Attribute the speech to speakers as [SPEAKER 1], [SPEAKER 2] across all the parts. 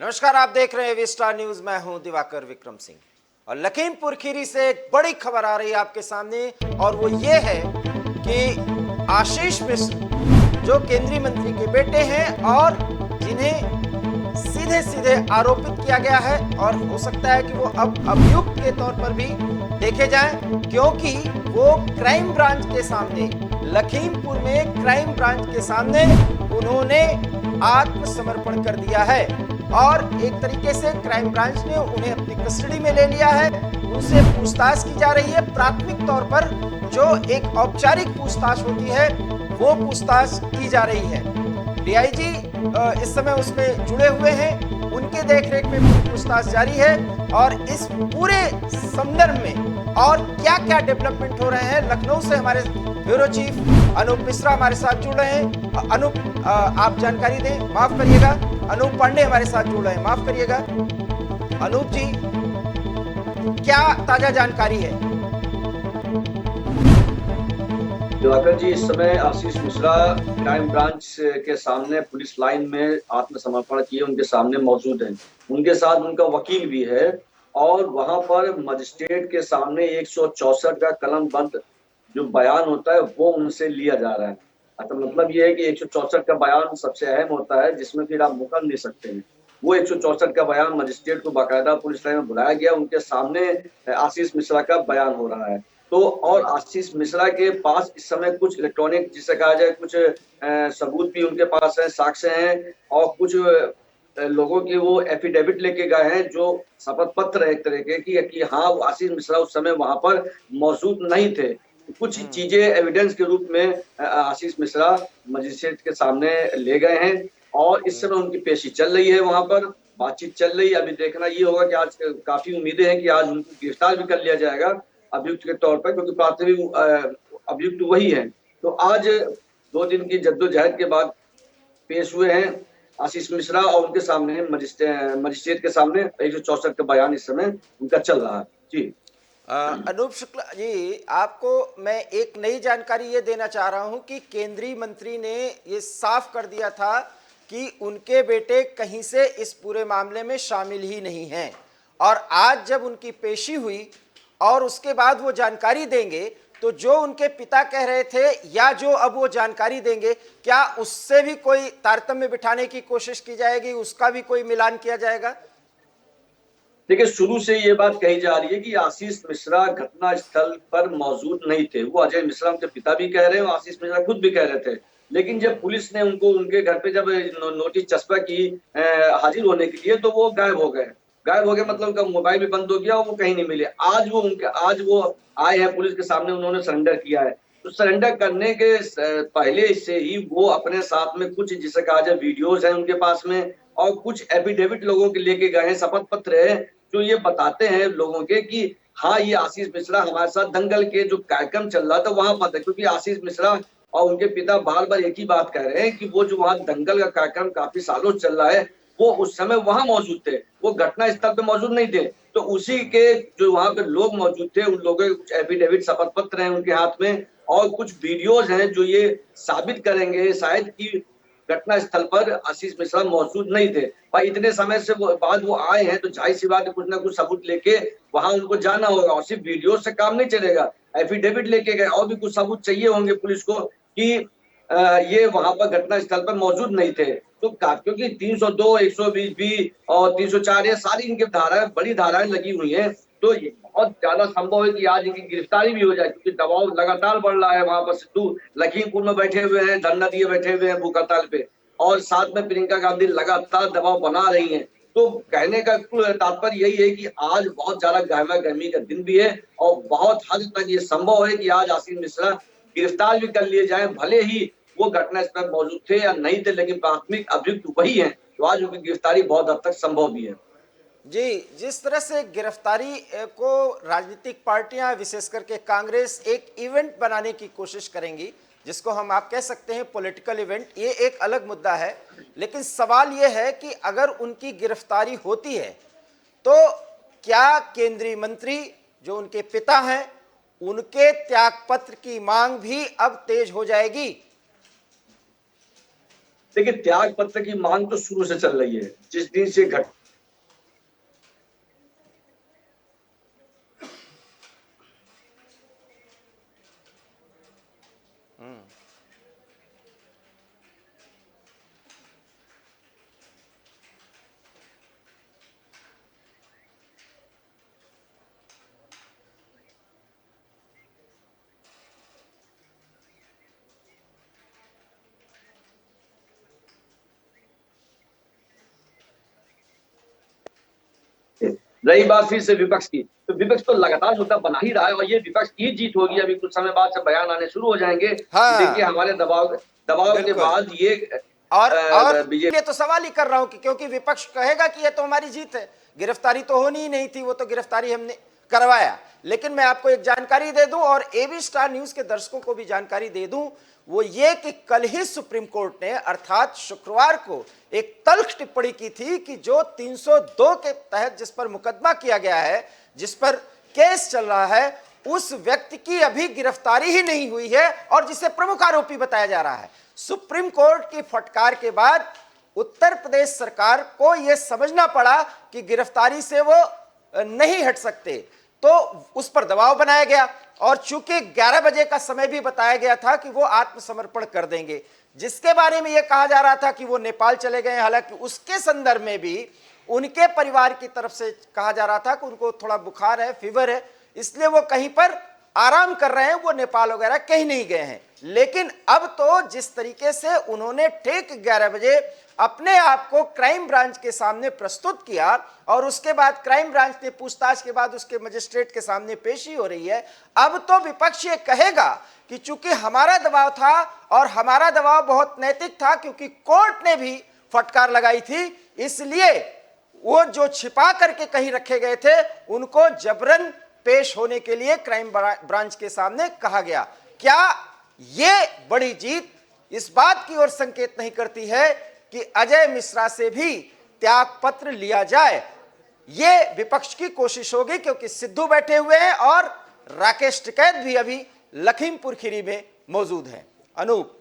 [SPEAKER 1] नमस्कार, आप देख रहे हैं वी स्टार न्यूज। मैं हूं दिवाकर विक्रम सिंह और लखीमपुर खीरी से एक बड़ी खबर आ रही है आपके सामने, और वो ये है कि आशीष मिश्र जो केंद्रीय मंत्री के बेटे हैं और जिन्हें सीधे सीधे आरोपित किया गया है, और हो सकता है कि वो अब अभियुक्त के तौर पर भी देखे जाएं, क्योंकि वो क्राइम ब्रांच के सामने, लखीमपुर में क्राइम ब्रांच के सामने उन्होंने आत्मसमर्पण कर दिया है और एक तरीके से क्राइम ब्रांच ने उन्हें अपनी कस्टडी में ले लिया है। उनसे पूछताछ की जा रही है प्राथमिक तौर पर, जो एक औपचारिक पूछताछ होती है वो पूछताछ की जा रही है। डीआईजी इस समय उसमें जुड़े हुए हैं, उनके देखरेख में पूछताछ जारी है। और इस पूरे संदर्भ में और क्या क्या डेवलपमेंट हो रहे हैं, लखनऊ से हमारे ब्यूरो चीफ अनूप मिश्रा हमारे साथ जुड़ रहे हैं। अनूप, आप जानकारी दें, माफ करिएगा। अनूप पांडे हमारे साथ जुड़ रहे हैं, माफ करिएगा। अनूप जी, क्या ताजा जानकारी है?
[SPEAKER 2] दिवाकर जी, इस समय आशीष मिश्रा क्राइम ब्रांच के सामने पुलिस लाइन में आत्मसमर्पण किए उनके सामने मौजूद हैं। उनके साथ उनका वकील भी है और वहां पर मजिस्ट्रेट के सामने 164 का कलमबंद जो बयान होता है वो उनसे लिया जा रहा है। तो मतलब ये है कि 164 का बयान सबसे अहम होता है, जिसमें फिर आप मुकर नहीं सकते हैं। वो 164 का बयान मजिस्ट्रेट को बाकायदा पुलिस लाइन में बुलाया गया, उनके सामने आशीष मिश्रा का बयान हो रहा है। तो और आशीष मिश्रा के पास इस समय कुछ इलेक्ट्रॉनिक, जिसे कहा जाए, कुछ सबूत भी उनके पास है, साक्ष्य हैं, और कुछ लोगों की वो एफिडेविट लेके गए हैं, जो शपथ पत्र है एक तरीके की कि हाँ, वो आशीष मिश्रा उस समय वहां पर मौजूद नहीं थे। कुछ चीजें एविडेंस के रूप में आशीष मिश्रा मजिस्ट्रेट के सामने ले गए हैं और इस समय उनकी पेशी चल रही है, वहां पर बातचीत चल रही है। अभी देखना ये होगा कि आज काफी उम्मीदें हैं कि आज उनको गिरफ्तार भी कर लिया जाएगा अभियुक्त के तौर पर, क्योंकि प्राथमिक अभियुक्त वही है। तो आज 2 दिन की जद्दोजहद के बाद पेश हुए हैं आशीष मिश्रा और उनके सामने मजिस्ट्रेट के सामने 164 का बयान इस समय उनका चल रहा है। जी
[SPEAKER 1] अनूप शुक्ला जी, आपको मैं एक नई जानकारी ये देना चाह रहा हूं कि केंद्रीय मंत्री ने ये साफ कर दिया था कि उनके बेटे कहीं से इस पूरे मामले में शामिल ही नहीं हैं, और आज जब उनकी पेशी हुई और उसके बाद वो जानकारी देंगे, तो जो उनके पिता कह रहे थे या जो अब वो जानकारी देंगे, क्या उससे भी कोई तारतम्य बिठाने की कोशिश की जाएगी, उसका भी कोई मिलान किया जाएगा?
[SPEAKER 2] देखिए, शुरू से ये बात कही जा रही है कि आशीष मिश्रा घटना स्थल पर मौजूद नहीं थे। वो अजय मिश्रा उनके पिता भी कह रहे हैं और आशीष मिश्रा खुद भी कह रहे थे। लेकिन जब पुलिस ने उनको उनके घर पे जब नोटिस चस्पा की हाजिर होने के लिए, तो वो गायब हो गए। गायब हो गए मतलब उनका मोबाइल भी बंद हो गया और वो कहीं नहीं मिले। आज वो आए हैं पुलिस के सामने, उन्होंने सरेंडर किया है। तो सरेंडर करने के पहले से ही वो अपने साथ में कुछ, जिसे कहा जाए, वीडियोज है उनके पास में, और कुछ एफिडेविट लोगों के लेके गए हैं, शपथ पत्र है, जो ये बताते हैं लोगों के कि हाँ, ये आशीष मिश्रा हमारे साथ दंगल के जो कार्यक्रम चल रहा था वहां पर था। क्योंकि आशीष मिश्रा और उनके पिता बार बार एक ही बात कह रहे हैं कि वो जो वहां दंगल का कार्यक्रम काफी सालों चल रहा है, वो उस समय वहां मौजूद थे, वो घटना स्थल पे मौजूद नहीं थे। तो उसी के जो वहां पे लोग मौजूद थे, उन लोगों के कुछ एफिडेविट, शपथ पत्र हैं उनके हाथ में, और कुछ वीडियोज हैं जो ये साबित करेंगे शायद कि घटना स्थल पर आशीष मिश्रा मौजूद नहीं थे। भाई, इतने समय से बाद वो आए हैं, तो जाहिर सी बात है कुछ ना कुछ सबूत लेके वहां उनको जाना होगा, और सिर्फ वीडियो से काम नहीं चलेगा। एफिडेविट लेके गए और भी कुछ सबूत चाहिए होंगे पुलिस को कि ये वहां पर घटना स्थल पर मौजूद नहीं थे। तो क्योंकि 302, 120 भी और 304, ये सारी इनके धाराएं, बड़ी धाराएं लगी हुई हैं, तो बहुत ज्यादा संभव है कि आज इनकी गिरफ्तारी भी हो जाए, क्योंकि दबाव लगातार बढ़ रहा है। वहां पर सिद्धू लखीमपुर में बैठे हुए हैं, धरना दिए बैठे हुए हैं भूख हड़ताल पे, और साथ में प्रियंका गांधी लगातार दबाव बना रही हैं। तो कहने का तात्पर्य यही है कि आज बहुत ज्यादा गहमा गहमी का दिन भी है, और बहुत हद तक ये संभव है कि आज आशीष मिश्रा गिरफ्तार भी कर लिए जाए, भले ही वो घटना स्थल पर मौजूद थे या नहीं थे, लेकिन प्राथमिक अभियुक्त वही है। तो आज उनकी गिरफ्तारी बहुत हद तक संभव भी है।
[SPEAKER 1] जी, जिस तरह से गिरफ्तारी को राजनीतिक पार्टियां, विशेष करके कांग्रेस, एक इवेंट बनाने की कोशिश करेंगी, जिसको आप कह सकते हैं पॉलिटिकल इवेंट, ये एक अलग मुद्दा है। लेकिन सवाल ये है कि अगर उनकी गिरफ्तारी होती है, तो क्या केंद्रीय मंत्री जो उनके पिता हैं, उनके त्यागपत्र की मांग भी अब तेज हो जाएगी?
[SPEAKER 2] देखिए, त्याग पत्र की मांग तो शुरू से चल रही है। जिस दिन से रही बात फिर से विपक्ष की, तो विपक्ष तो लगातार मुद्दा बना ही रहा है और ये विपक्ष की जीत होगी। अभी कुछ समय बाद से बयान आने शुरू हो जाएंगे। देखिए,
[SPEAKER 1] हाँ
[SPEAKER 2] हमारे दबाव के बाद ये
[SPEAKER 1] और
[SPEAKER 2] बीजेपी
[SPEAKER 1] ये तो सवाल ही कर रहा हूं कि क्योंकि विपक्ष कहेगा कि ये तो हमारी जीत है, गिरफ्तारी तो होनी ही नहीं थी, वो तो गिरफ्तारी हमने करवाया। लेकिन मैं आपको एक जानकारी दे दूं और एबी स्टार न्यूज के दर्शकों को भी जानकारी दे दूं, वो ये कि कल ही सुप्रीम कोर्ट ने अर्थात शुक्रवार को एक तल्ख टिप्पणी की थी कि जो 302 के तहत जिस पर मुकदमा किया गया है, जिस पर केस चल रहा है, उस व्यक्ति की अभी गिरफ्तारी ही नहीं हुई है और जिसे प्रमुख आरोपी बताया जा रहा है। सुप्रीम कोर्ट की फटकार के बाद उत्तर प्रदेश सरकार को यह समझना पड़ा कि गिरफ्तारी से वो नहीं हट सकते, तो उस पर दबाव बनाया गया और चूंकि 11 बजे का समय भी बताया गया था कि वो आत्मसमर्पण कर देंगे, जिसके बारे में यह कहा जा रहा था कि वो नेपाल चले गए। हालांकि उसके संदर्भ में भी उनके परिवार की तरफ से कहा जा रहा था कि उनको थोड़ा बुखार है, फीवर है, इसलिए वो कहीं पर आराम कर रहे हैं, वो नेपाल वगैरह कहीं नहीं गए हैं। लेकिन अब तो जिस तरीके से उन्होंने ठीक 11 बजे अपने आप को क्राइम ब्रांच के सामने प्रस्तुत किया और उसके बाद क्राइम ब्रांच ने पूछताछ के बाद उसके मजिस्ट्रेट के सामने पेशी हो रही है, अब तो विपक्ष ये कहेगा कि चूंकि हमारा दबाव था और हमारा दबाव बहुत नैतिक था क्योंकि कोर्ट ने भी फटकार लगाई थी, इसलिए वो जो छिपा करके कहीं रखे गए थे उनको जबरन पेश होने के लिए क्राइम ब्रांच के सामने कहा गया। क्या ये बड़ी जीत इस बात की ओर संकेत नहीं करती है कि अजय मिश्रा से भी त्याग पत्र लिया जाए? ये विपक्ष की कोशिश होगी क्योंकि सिद्धू बैठे हुए हैं और राकेश टिकैत भी अभी लखीमपुर खीरी में मौजूद हैं। अनूप।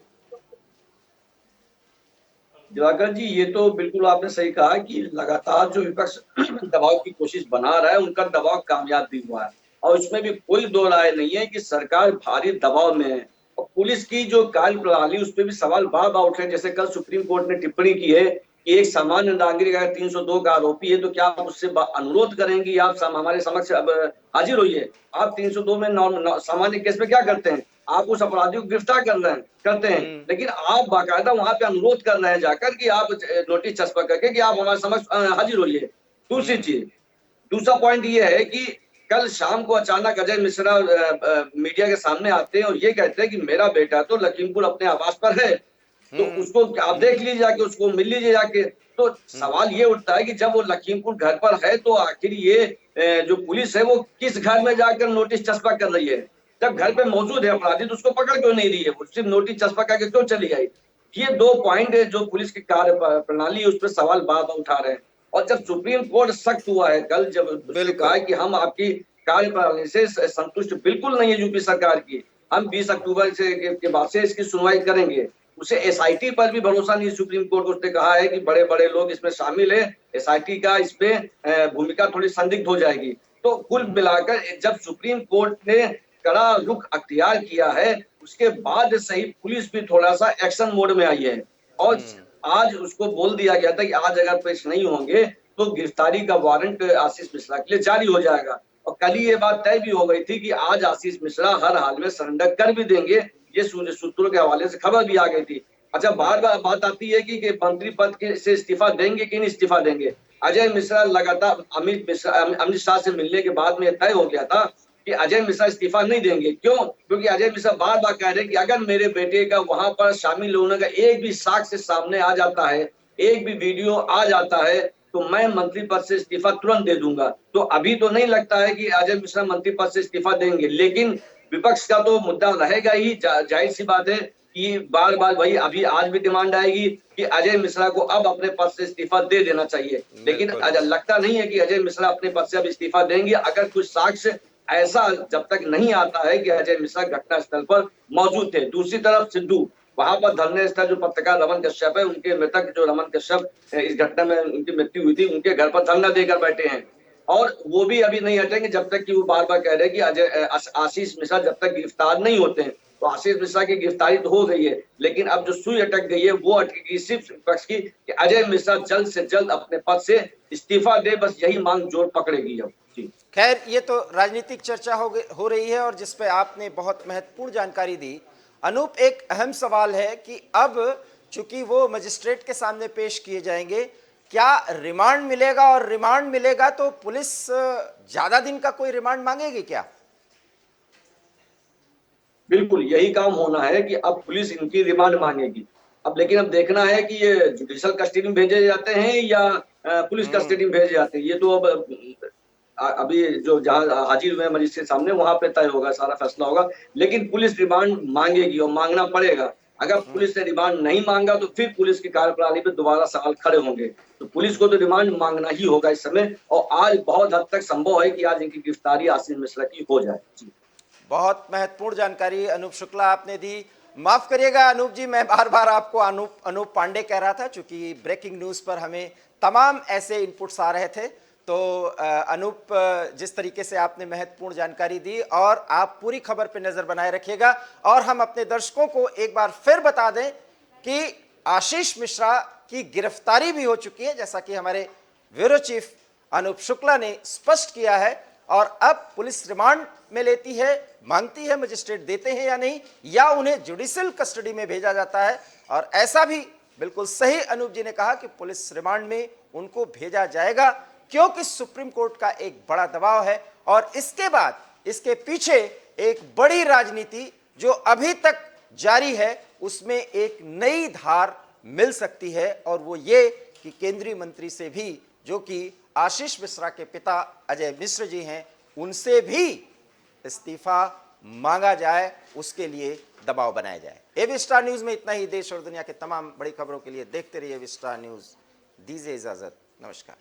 [SPEAKER 2] दिवाकर जी, ये तो बिल्कुल आपने सही कहा कि लगातार जो विपक्ष दबाव की कोशिश बना रहा है उनका दबाव कामयाब भी हुआ है और उसमें भी कोई दो राय नहीं है कि सरकार भारी दबाव में है और पुलिस की जो कार्यप्रणाली उस पर भी सवाल बार बार उठ रहे हैं। जैसे कल सुप्रीम कोर्ट ने टिप्पणी की है कि एक सामान्य नागरिक अगर 302 का आरोपी है तो क्या आप उससे अनुरोध करेंगी आप हमारे समक्ष अब हाजिर होइए। आप 302 में सामान्य केस में क्या करते हैं, आप उस अपराधी को गिरफ्तार करते हैं, लेकिन आप बाकायदा वहां पे अनुरोध कर रहे हैं जाकर कि आप नोटिस चस्पा करके कि आप हमारे समक्ष हाजिर होइए। दूसरी चीज, दूसरा पॉइंट ये है कि कल शाम को अचानक अजय मिश्रा मीडिया के सामने आते हैं और ये कहते हैं कि मेरा बेटा तो लखीमपुर अपने आवास पर है, तो उसको आप देख लीजिए जाके, उसको मिल लीजिए जाके। तो सवाल ये उठता है कि जब वो लखीमपुर घर पर है तो आखिर ये जो पुलिस है वो किस घर में जाकर नोटिस चस्पा कर रही है? जब घर पे मौजूद है अपराधी तो उसको पकड़ क्यों नहीं रही है, वो सिर्फ नोटिस चस्पा करके क्यों चली आई? ये दो पॉइंट है जो पुलिस की कार्य प्रणाली उस पर सवाल बार बार उठा रहे हैं। और जब सुप्रीम कोर्ट सख्त हुआ है कल, जब उसने कहा कि हम आपकी कार्यप्रणाली से संतुष्ट बिल्कुल नहीं है यूपी सरकार की, हम 20 अक्टूबर से के बाद से इसकी सुनवाई करेंगे। उसे एसआईटी पर भी भरोसा नहीं सुप्रीम कोर्ट को, उसने कहा है कि बड़े बड़े लोग इसमें शामिल है, एसआईटी का इसमें भूमिका थोड़ी संदिग्ध हो जाएगी। तो कुल मिलाकर जब सुप्रीम कोर्ट ने कड़ा रुख अख्तियार किया है उसके बाद सही पुलिस भी थोड़ा सा एक्शन मोड में आई है और आज उसको बोल दिया गया था कि आज अगर पेश नहीं होंगे तो गिरफ्तारी का वारंट आशीष मिश्रा के लिए जारी हो जाएगा। और कल ही ये बात तय भी हो गई थी कि आज आशीष मिश्रा हर हाल में सरेंडर कर भी देंगे, ये सूत्रों के हवाले से खबर भी आ गई थी। अच्छा, बार बार बात आती है कि मंत्री पद से इस्तीफा देंगे कि नहीं इस्तीफा देंगे। अजय मिश्रा लगातार अमित शाह से मिलने के बाद में तय हो गया था कि अजय मिश्रा इस्तीफा नहीं देंगे। क्यों? क्योंकि अजय मिश्रा बार बार कह रहे हैं कि अगर मेरे बेटे का वहां पर शामिल होने का एक भी साक्ष्य सामने आ जाता है, एक भी वीडियो आ जाता है, तो मैं मंत्री पद से इस्तीफा तुरंत दे दूंगा। तो अभी तो नहीं लगता है कि अजय मिश्रा मंत्री पद से इस्तीफा देंगे, लेकिन विपक्ष का तो मुद्दा रहेगा ही। जाहिर सी बात है कि बार बार वही अभी आज भी डिमांड आएगी कि अजय मिश्रा को अब अपने पद से इस्तीफा दे देना चाहिए। लेकिन लगता नहीं है कि अजय मिश्रा अपने पद से अब इस्तीफा देंगे अगर कुछ साक्ष्य ऐसा जब तक नहीं आता है कि अजय मिश्रा घटनास्थल पर मौजूद थे। दूसरी तरफ सिद्धू, वहां पर धरने स्थल जो पत्रकार रमन कश्यप है, उनके मृतक जो रमन कश्यप इस घटना में उनकी मृत्यु हुई थी, उनके घर पर धरना देकर बैठे हैं। और वो भी अभी नहीं हटेंगे जब तक कि वो बार बार कह रहे हैं कि आशीष मिश्रा जब तक गिरफ्तार नहीं होते हैं। तो आशीष मिश्रा की गिरफ्तारी तो हो गई है, लेकिन अब जो सुई अटक गई है वो अटकेगी सिर्फ विपक्ष की कि अजय मिश्रा जल्द से जल्द अपने पद से इस्तीफा दे। बस यही मांग जोर पकड़ेगी अब। जी
[SPEAKER 1] खैर, ये तो राजनीतिक चर्चा हो रही है और जिस पे आपने बहुत महत्वपूर्ण जानकारी दी। अनूप, एक अहम सवाल है कि अब चूंकि वो मजिस्ट्रेट के सामने पेश किए जाएंगे, क्या रिमांड मिलेगा? और रिमांड मिलेगा तो पुलिस ज्यादा दिन का कोई रिमांड मांगेगी क्या?
[SPEAKER 2] बिल्कुल यही काम होना है कि अब पुलिस इनकी रिमांड मांगेगी। अब लेकिन अब देखना है कि ये जुडिशियल कस्टडी में भेजे जाते हैं या पुलिस कस्टडी में भेजे जाते हैं। ये तो अब अभी जो जहां हाजिर हुए मजिस्ट्रेट सामने वहां पे तय होगा, सारा फैसला होगा। लेकिन पुलिस रिमांड मांगेगी और मांगना पड़ेगा। अगर पुलिस ने रिमांड नहीं मांगा तो फिर पुलिस की कार्यप्रणाली पे दोबारा सवाल खड़े होंगे। तो पुलिस को तो रिमांड मांगना ही होगा इस समय। और आज बहुत हद तक संभव है कि आज इनकी गिरफ्तारी आशीष मिश्रा की हो जाए। जी
[SPEAKER 1] बहुत महत्वपूर्ण जानकारी अनूप शुक्ला आपने दी। माफ करिएगा अनूप जी, मैं बार बार आपको अनूप पांडे कह रहा था, क्योंकि ब्रेकिंग न्यूज पर हमें तमाम ऐसे इनपुट्स आ रहे थे। तो अनूप, जिस तरीके से आपने महत्वपूर्ण जानकारी दी, और आप पूरी खबर पे नजर बनाए रखिएगा। और हम अपने दर्शकों को एक बार फिर बता दें कि आशीष मिश्रा की गिरफ्तारी भी हो चुकी है, जैसा कि हमारे ब्यूरो चीफ अनूप शुक्ला ने स्पष्ट किया है। और अब पुलिस रिमांड में लेती है, मांगती है, मजिस्ट्रेट देते हैं या नहीं, या उन्हें जुडिशियल कस्टडी में भेजा जाता है। और ऐसा भी बिल्कुल सही अनूप जी ने कहा कि पुलिस रिमांड में उनको भेजा जाएगा, क्योंकि सुप्रीम कोर्ट का एक बड़ा दबाव है। और इसके बाद इसके पीछे एक बड़ी राजनीति जो अभी तक जारी है, उसमें एक नई धार मिल सकती है। और वो ये कि केंद्रीय मंत्री से भी, जो कि आशीष मिश्रा के पिता अजय मिश्र जी हैं, उनसे भी इस्तीफा मांगा जाए, उसके लिए दबाव बनाया जाए। एबी स्टार न्यूज में इतना ही। देश और दुनिया के तमाम बड़ी खबरों के लिए देखते रहिए एबी स्टार न्यूज। दीजिए इजाजत, नमस्कार।